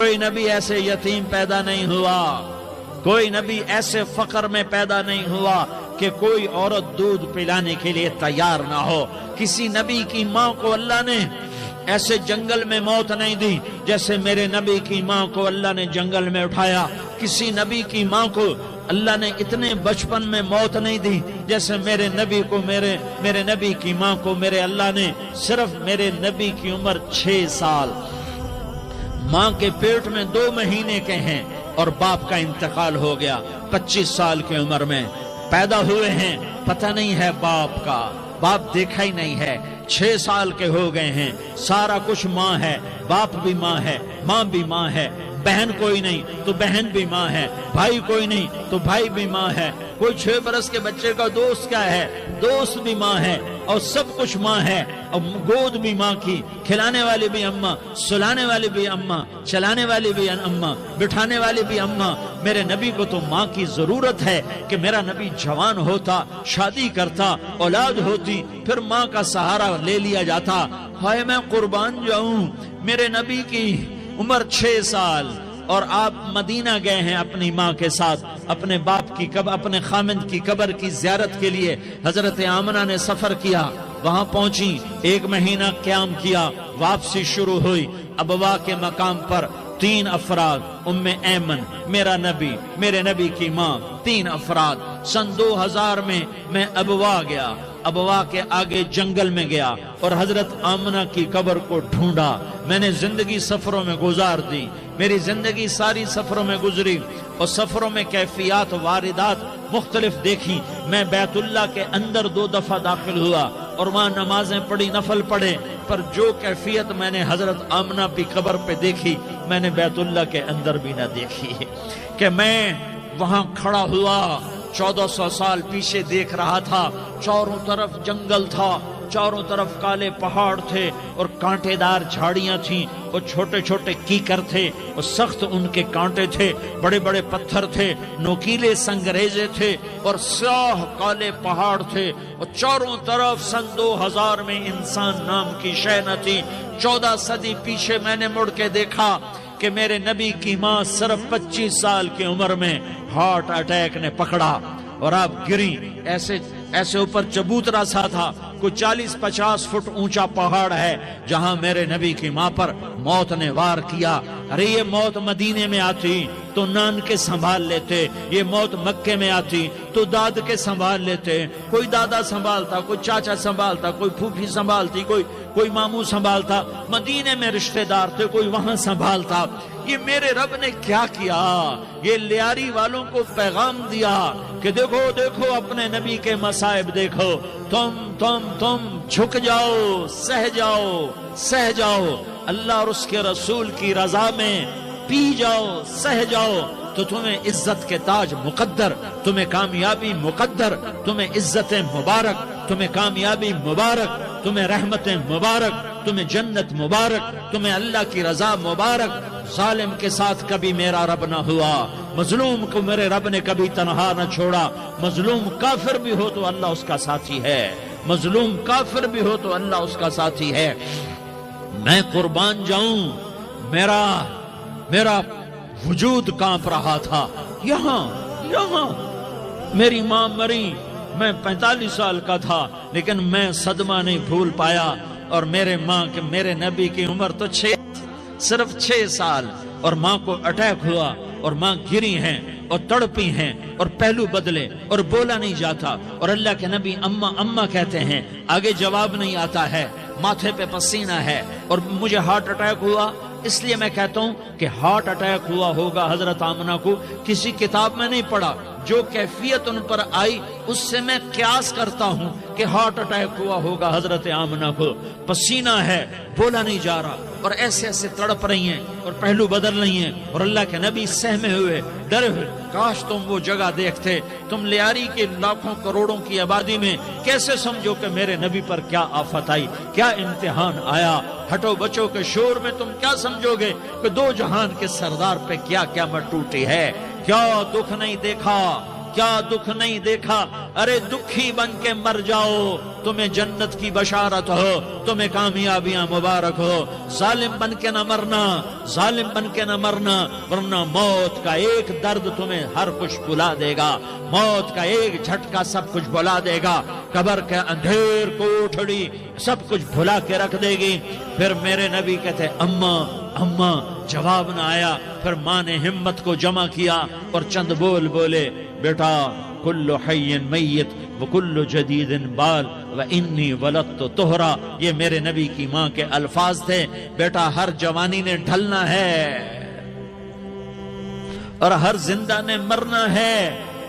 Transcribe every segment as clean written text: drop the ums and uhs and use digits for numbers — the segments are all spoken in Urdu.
کوئی نبی ایسے یتیم پیدا نہیں ہوا، کوئی نبی ایسے فقر میں پیدا نہیں ہوا کہ کوئی عورت دودھ پلانے کے لیے تیار نہ ہو۔ کسی نبی کی ماں کو اللہ نے ایسے جنگل میں موت نہیں دی جیسے میرے نبی کی ماں کو اللہ نے جنگل میں اٹھایا۔ کسی نبی کی ماں کو اللہ نے اتنے بچپن میں موت نہیں دی جیسے میرے نبی کو میرے نبی کی ماں کو میرے اللہ نے صرف میرے نبی کی عمر 6 سال، ماں کے پیٹ میں 2 مہینے کے ہیں اور باپ کا انتقال ہو گیا 25 سال کی عمر میں پیدا ہوئے ہیں، پتہ نہیں ہے باپ کا، باپ دیکھا ہی نہیں ہے، 6 سال کے ہو گئے ہیں، سارا کچھ ماں ہے، باپ بھی ماں ہے، ماں بھی ماں ہے، بہن کوئی نہیں تو بہن بھی ماں ہے، بھائی کوئی نہیں تو بھائی بھی ماں ہے، کوئی 6 برس کے بچے کا دوست کیا ہے، دوست بھی ماں ہے، اور سب کچھ ماں ہے، اور گود بھی ماں کی، کھلانے والی بھی اماں، سلانے والی بھی اماں، چلانے والی بھی اماں، بٹھانے والی بھی اماں۔ میرے نبی کو تو ماں کی ضرورت ہے کہ میرا نبی جوان ہوتا، شادی کرتا، اولاد ہوتی، پھر ماں کا سہارا لے لیا جاتا۔ ہائے میں قربان جاؤں، میرے نبی کی عمر 6 سال اور آپ مدینہ گئے ہیں اپنی ماں کے ساتھ، اپنے باپ کی اپنے خامند کی قبر کی زیارت کے لیے حضرت آمنہ نے سفر کیا، وہاں پہنچی، 1 مہینہ قیام کیا، واپسی شروع ہوئی۔ ابوا کے مقام پر 3 افراد، ام ایمن، میرا نبی، میرے نبی کی ماں، 3 افراد۔ سن 2000 میں ابوا گیا، ابوا کے آگے جنگل میں گیا اور حضرت آمنہ کی قبر کو ڈھونڈا۔ میں نے زندگی سفروں میں گزار دی، میری زندگی ساری سفروں میں گزری، اور سفروں میں کیفیات واردات مختلف دیکھی۔ میں بیت اللہ کے اندر 2 دفعہ داخل ہوا اور وہاں نمازیں پڑھی، نفل پڑھے، پر جو کیفیت میں نے حضرت آمنہ کی قبر پہ دیکھی میں نے بیت اللہ کے اندر بھی نہ دیکھی، کہ میں وہاں کھڑا ہوا 1400 سال پیچھے دیکھ رہا تھا، چاروں طرف جنگل تھا، چاروں طرف کالے پہاڑ تھے اور کانٹے دار جھاڑیاں تھیں، اور چھوٹے چھوٹے کیکر تھے اور سخت ان کے کانٹے تھے، بڑے بڑے پتھر تھے، نوکیلے سنگریزے تھے اور سیاہ کالے پہاڑ تھے، اور چاروں طرف سن 2000 میں انسان نام کی شے نہ تھی۔ 14 صدی پیچھے میں نے مڑ کے دیکھا کہ میرے نبی کی ماں صرف 25 سال کی عمر میں ہارٹ اٹیک نے پکڑا اور آپ گری، ایسے اوپر چبوترا سا تھا، کوئی 40-50 فٹ اونچا پہاڑ ہے جہاں میرے نبی کی ماں پر موت نے وار کیا۔ ارے یہ موت مدینے میں آتی تو نان کے سنبھال لیتے، یہ موت مکے میں آتی تو داد کے سنبھال لیتے، کوئی دادا سنبھالتا، کوئی چاچا سنبھالتا، کوئی پھوپھی سنبھالتی، کوئی ماموں سنبھالتا، مدینے میں رشتہ دار تھے، کوئی وہاں سنبھالتا۔ یہ میرے رب نے کیا کیا؟ یہ لیاری والوں کو پیغام دیا کہ دیکھو دیکھو اپنے نبی کے مصائب دیکھو، تم جھک جاؤ، سہ جاؤ، اللہ اور اس کے رسول کی رضا میں پی جاؤ، سہ جاؤ، تو تمہیں عزت کے تاج مقدر، تمہیں کامیابی مقدر، تمہیں عزتیں مبارک، تمہیں کامیابی مبارک، تمہیں رحمتیں مبارک، تمہیں جنت مبارک، تمہیں اللہ کی رضا مبارک۔ ظالم کے ساتھ کبھی میرا رب نہ ہوا، مظلوم کو میرے رب نے کبھی تنہا نہ چھوڑا۔ مظلوم کافر بھی ہو تو اللہ اس کا ساتھی ہے، مظلوم کافر بھی ہو تو اللہ اس کا ساتھی ہے۔ میں قربان جاؤں، میرا وجود کانپ رہا تھا۔ یہاں میری ماں مری، میں 45 سال کا تھا، لیکن میں صدمہ نہیں بھول پایا، اور میرے نبی کی عمر تو صرف 6 سال، اور ماں کو اٹیک ہوا اور ماں گری ہیں اور تڑپی ہیں اور پہلو بدلے اور بولا نہیں جاتا، اور اللہ کے نبی اماں کہتے ہیں، آگے جواب نہیں آتا ہے، ماتھے پہ پسینہ ہے، اور مجھے ہارٹ اٹیک ہوا۔ اس لیے میں کہتا ہوں کہ ہارٹ اٹیک ہوا ہوگا حضرت آمنہ کو، کسی کتاب میں نہیں پڑھا، جو کیفیت ان پر آئی اس سے میں قیاس کرتا ہوں کہ ہارٹ اٹیک ہوا ہوگا حضرت آمنہ کو۔ پسینہ ہے، بولا نہیں جا رہا، اور ایسے تڑپ رہی ہیں اور پہلو بدل رہی ہیں، اور اللہ کے نبی سہمے ہوئے، ڈرے ہوئے۔ کاش تم وہ جگہ دیکھتے، تم لیاری کے لاکھوں کروڑوں کی آبادی میں کیسے سمجھو کہ میرے نبی پر کیا آفت آئی، کیا امتحان آیا۔ ہٹو بچوں کے شور میں تم کیا سمجھو گے کہ 2 جہان کے سردار پہ کیا قیامت ٹوٹی ہے، کیا دکھ نہیں دیکھا، کیا دکھ نہیں دیکھا؟ ارے دکھی بن کے مر جاؤ، تمہیں جنت کی بشارت ہو، تمہیں کامیابیاں مبارک ہو۔ ظالم بن کے نہ مرنا، ظالم بن کے نہ مرنا، ورنہ موت کا ایک درد تمہیں ہر کچھ بھلا دے گا، موت کا ایک جھٹکا سب کچھ بھلا دے گا، قبر کے اندھیر کوٹھڑی سب کچھ بھلا کے رکھ دے گی۔ پھر میرے نبی کہتے اماں اماں، جواب نہ آیا۔ پھر ماں نے ہمت کو جمع کیا اور چند بول بولے، بیٹا کل حی میت وکل جدید بال وانی ولدت طہرا۔ یہ میرے نبی کی ماں کے الفاظ تھے، بیٹا ہر جوانی نے ڈھلنا ہے اور ہر زندہ نے مرنا ہے۔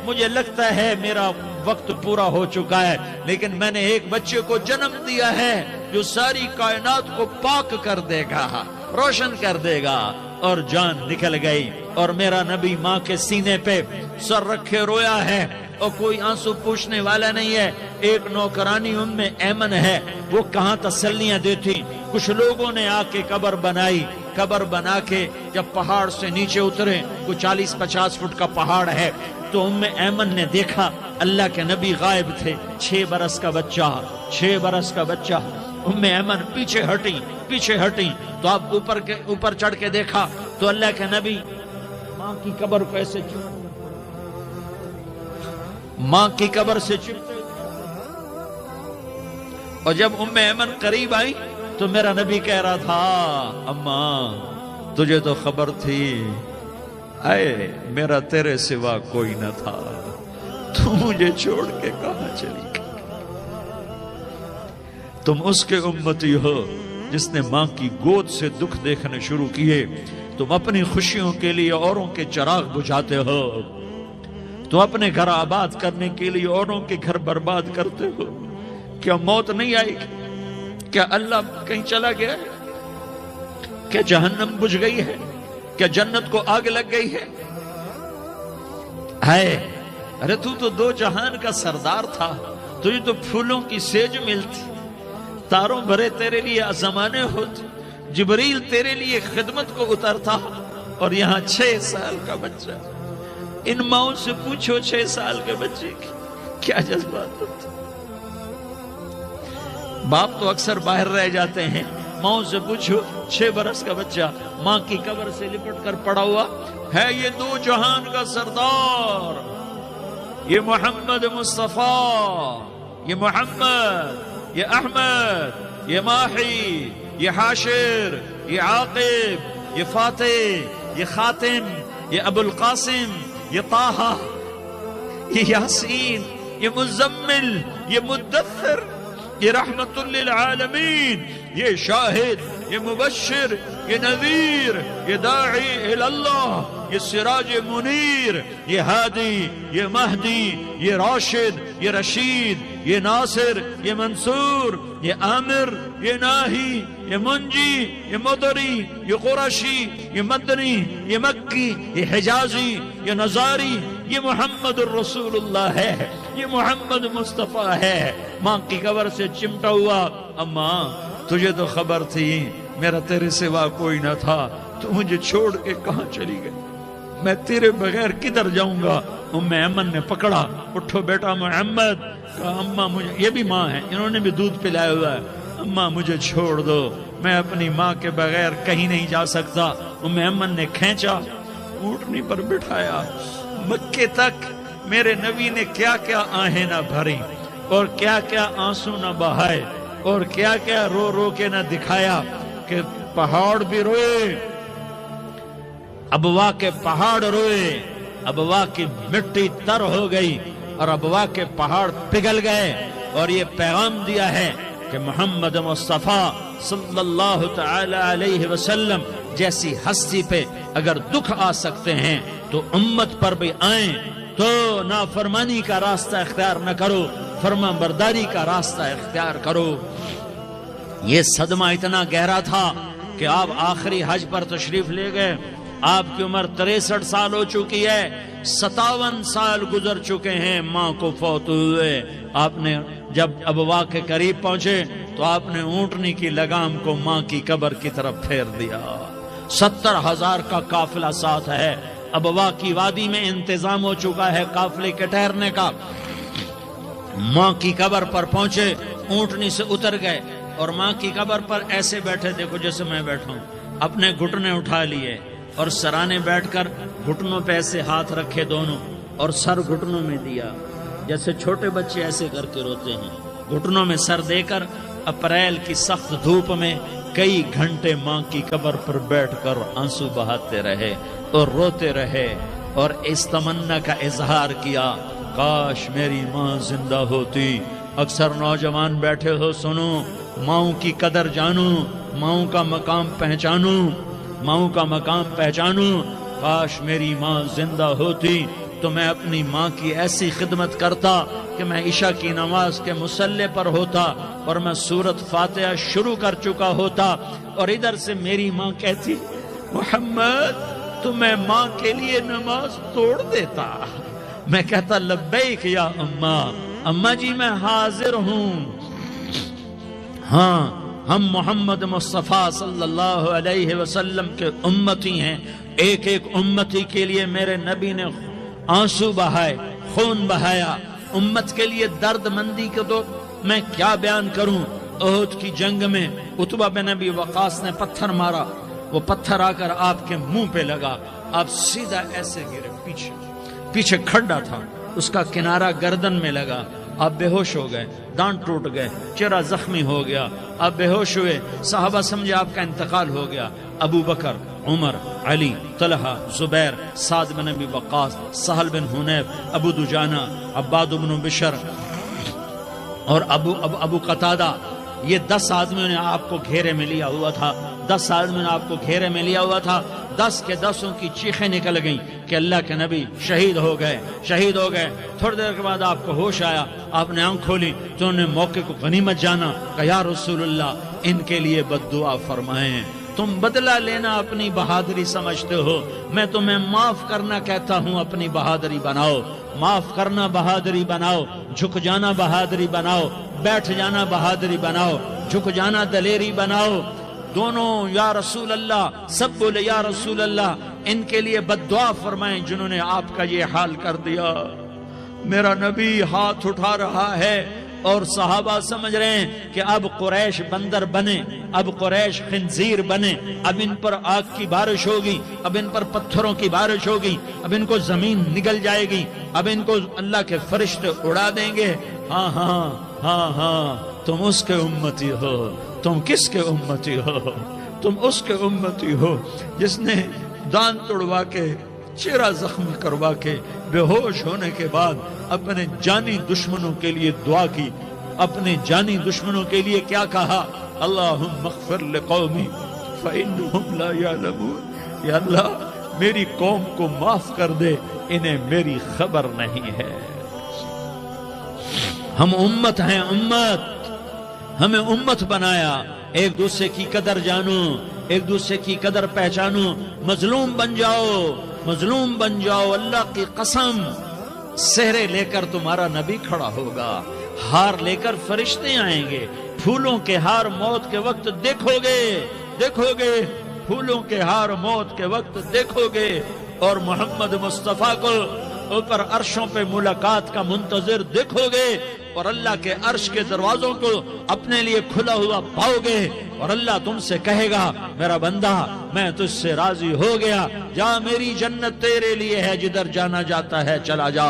مجھے لگتا ہے میرا وقت پورا ہو چکا ہے، لیکن میں نے ایک بچے کو جنم دیا ہے جو ساری کائنات کو پاک کر دے گا، روشن کر دے گا۔ اور جان نکل گئی، اور میرا نبی ماں کے سینے پہ سر رکھے رویا ہے، اور کوئی آنسو پوچھنے والا نہیں ہے۔ ایک نوکرانی ام ایمن ہے، وہ کہاں تسلیاں دیتی۔ کچھ لوگوں نے آ کے قبر بنائی، قبر بنا کے جب پہاڑ سے نیچے اترے، کوئی 40-50 فٹ کا پہاڑ ہے، تو ام ایمن نے دیکھا اللہ کے نبی غائب تھے، 6 برس کا بچہ، 6 برس کا بچہ۔ ام ایمن پیچھے ہٹی تو آپ اوپر چڑھ کے دیکھا تو اللہ کے نبی ماں کی قبر کو ایسے ماں کی قبر سے چپتے، اور جب ام ایمن قریب آئی تو میرا نبی کہہ رہا تھا اماں تجھے تو خبر تھی، اے میرا تیرے سوا کوئی نہ تھا، تو مجھے چھوڑ کے کہاں چلی گئی؟ تم اس کے امتی ہو جس نے ماں کی گود سے دکھ دیکھنے شروع کیے، تم اپنی خوشیوں کے لیے اوروں کے چراغ بجھاتے ہو، تم اپنے گھر آباد کرنے کے لیے اوروں کے گھر برباد کرتے ہو۔ کیا موت نہیں آئے گی؟ کیا اللہ کہیں چلا گیا ہے؟ کیا جہنم بجھ گئی ہے؟ کیا جنت کو آگ لگ گئی ہے؟ ارے تو 2 جہان کا سردار تھا، تجھے تو پھولوں کی سیج ملتی، تاروں بھرے تیرے لیے زمانے ہوتے، جبریل تیرے لیے خدمت کو اترتا، اور یہاں 6 سال کا بچہ۔ ان ماؤں سے پوچھو 6 سال کے بچے کی کیا جذبات ہوتے۔ باپ تو اکثر باہر رہ جاتے ہیں، ماؤں سے پوچھو 6 برس کا بچہ ماں کی قبر سے لپٹ کر پڑا ہوا ہے، یہ 2 جہان کا سردار، یہ محمد مصطفیٰ، یہ محمد، یہ احمد، یہ ماحی، یہ حاشر، یہ عاقب، یہ فاتح، یہ خاتم، یہ ابو القاسم، یہ طٰہٰ، یہ یاسین، یہ مزمل، یہ مدثر، یہ رحمت للعالمین، یہ شاہد، یہ مبشر، یہ نذیر، یہ داعی اللہ، یہ سراج منیر، یہ ہادی، یہ مہدی، یہ راشد، یہ رشید، یہ ناصر، یہ منصور، یہ عامر، یہ ناہی، یہ منجی، یہ مدری، یہ قرشی، یہ مدنی، یہ مکی، یہ حجازی، یہ نظاری، یہ محمد الرسول اللہ ہے، یہ محمد مصطفیٰ ہے۔ ماں کی قبر سے چمٹا ہوا، اماں تجھے تو خبر تھی میرا تیرے سوا کوئی نہ تھا، تو مجھے چھوڑ کے کہاں چلی گئی؟ میں تیرے بغیر کدھر جاؤں گا؟ ام ایمن نے پکڑا، اٹھو بیٹا محمد، کہا اماں مجھے، یہ بھی ماں ہے، انہوں نے بھی دودھ پلایا ہوا ہے، اماں مجھے چھوڑ دو، میں اپنی ماں کے بغیر کہیں نہیں جا سکتا۔ ام ایمن نے کھینچا، اونٹنی پر بٹھایا، مکے تک میرے نبی نے کیا کیا آہیں نہ بھری، اور کیا کیا آنسو نہ بہائے، اور کیا کیا رو رو کے نہ دکھایا کہ پہاڑ بھی روئے، ابوا کے پہاڑ روئے، ابوا کی مٹی تر ہو گئی اور ابوا کے پہاڑ پگھل گئے، اور یہ پیغام دیا ہے کہ محمد مصطفیٰ صلی اللہ تعالی علیہ وسلم جیسی ہستی پہ اگر دکھ آ سکتے ہیں تو امت پر بھی آئیں، تو نافرمانی کا راستہ اختیار نہ کرو، فرما برداری کا راستہ اختیار کرو۔ یہ صدمہ اتنا گہرا تھا کہ آپ آخری حج پر تشریف لے گئے، آپ کی عمر 63 سال ہو چکی ہے، 57 سال گزر چکے ہیں ماں کو فوت ہوئے۔ آپ نے جب ابوا کے قریب پہنچے تو آپ نے اونٹنی کی لگام کو ماں کی قبر کی طرف پھیر دیا۔ 70,000 کا قافلہ ساتھ ہے، ابوا کی وادی میں انتظام ہو چکا ہے قافلے کے ٹھہرنے کا۔ ماں کی قبر پر پہنچے، اونٹنی سے اتر گئے اور ماں کی قبر پر ایسے بیٹھے، دیکھو جیسے میں بیٹھا ہوں، اپنے گھٹنے اٹھا لیے اور سرانے بیٹھ کر گھٹنوں پہ ایسے ہاتھ رکھے دونوں اور سر گھٹنوں میں دیا، جیسے چھوٹے بچے ایسے کر کے روتے ہیں، گھٹنوں میں سر دے کر اپریل کی سخت دھوپ میں کئی گھنٹے ماں کی قبر پر بیٹھ کر آنسو بہاتے رہے اور روتے رہے اور اس تمنا کا اظہار کیا، کاش میری ماں زندہ ہوتی۔ اکثر نوجوان بیٹھے ہو، سنو، ماؤں کی قدر جانو، ماؤں کا مقام پہچانو، ماؤں کا مقام پہچانو۔ کاش میری ماں زندہ ہوتی تو میں اپنی ماں کی ایسی خدمت کرتا کہ میں عشاء کی نماز کے مصلی پر ہوتا اور میں سورۃ فاتحہ شروع کر چکا ہوتا اور ادھر سے میری ماں کہتی، محمد تو میں ماں کے لیے نماز توڑ دیتا۔ میں کہتا، لبیک یا اماں، اماں جی میں حاضر ہوں۔ ہاں، ہم محمد مصطفیٰ صلی اللہ علیہ وسلم کے امتی ہیں، ایک ایک امتی کے لیے میرے نبی نے آنسو بہائے، خون بہایا، امت کے لیے درد مندی کو تو میں کیا بیان کروں۔ احد کی جنگ میں عتبہ بن ابی وقاص نے پتھر مارا، وہ پتھر آ کر آپ کے منہ پہ لگا، آپ سیدھا ایسے گرے، پیچھے کھڈا تھا، اس کا کنارہ گردن میں لگا، آپ بے ہوش ہو گئے، دانت ٹوٹ گئے، چہرہ زخمی ہو گیا، آپ بے ہوش ہوئے، صحابہ سمجھے آپ کا انتقال ہو گیا۔ ابو بکر، عمر، علی، طلحہ، زبیر، سعد بن ابی وقاص، سہل بن حنیف، ابو دجانہ، عباد بن بشر اور ابو قتادہ، یہ 10 آدمیوں نے آپ کو گھیرے میں لیا ہوا تھا، 10 آدمیوں نے آپ کو گھیرے میں لیا ہوا تھا۔ 10 کے 10 کی چیخیں نکل گئیں کہ اللہ کے نبی شہید ہو گئے، شہید ہو گئے۔ تھوڑی دیر کے بعد آپ کو ہوش آیا، آپ نے آنکھ کھولی تو انہوں نے موقع کو غنیمت جانا، کہ یا رسول اللہ ان کے لیے بد دعا فرمائیں، تم بدلہ لینا اپنی بہادری سمجھتے ہو، میں تمہیں معاف کرنا کہتا ہوں، اپنی بہادری بناؤ، معاف کرنا بہادری بناؤ، جھک جانا بہادری بناؤ، بیٹھ جانا بہادری بناؤ، جھک جانا دلیری بناؤ۔ دونوں یا رسول اللہ، سب بولے یا رسول اللہ، ان کے لیے بد دعا فرمائیں جنہوں نے آپ کا یہ حال کر دیا۔ میرا نبی ہاتھ اٹھا رہا ہے اور صحابہ سمجھ رہے ہیں کہ اب قریش بندر بنے، اب قریش خنزیر بنے، اب ان پر آگ کی بارش ہوگی، اب ان پر پتھروں کی بارش ہوگی، اب ان کو زمین نگل جائے گی، اب ان کو اللہ کے فرشتے اڑا دیں گے۔ ہاں ہاں ہاں ہاں، تم اس کے امتی ہو، تم کس کے امتی ہو؟ تم اس کے امتی ہو جس نے دان توڑوا کے، چہرہ زخمی کروا کے، بے ہوش ہونے کے بعد اپنے جانی دشمنوں کے لیے دعا کی، اپنے جانی دشمنوں کے لیے کیا کہا؟ اللہم اغفر لقومی فإنہم لا یعلمون، یا اللہ میری قوم کو معاف کر دے، انہیں میری خبر نہیں ہے۔ ہم امت ہیں، امت، ہمیں امت بنایا، ایک دوسرے کی قدر جانو، ایک دوسرے کی قدر پہچانو، مظلوم بن جاؤ، مظلوم بن جاؤ۔ اللہ کی قسم، سہرے لے کر تمہارا نبی کھڑا ہوگا، ہار لے کر فرشتے آئیں گے، پھولوں کے ہار موت کے وقت دیکھو گے، دیکھو گے، پھولوں کے ہار موت کے وقت دیکھو گے، اور محمد مصطفیٰ کو اوپر عرشوں پہ ملاقات کا منتظر دیکھو گے، اور اللہ کے عرش کے دروازوں کو اپنے لیے کھلا ہوا پاؤ گے، اور اللہ تم سے کہے گا، میرا بندہ میں تجھ سے راضی ہو گیا، جا، میری جنت تیرے لیے ہے، جدھر جانا جاتا ہے چلا جا۔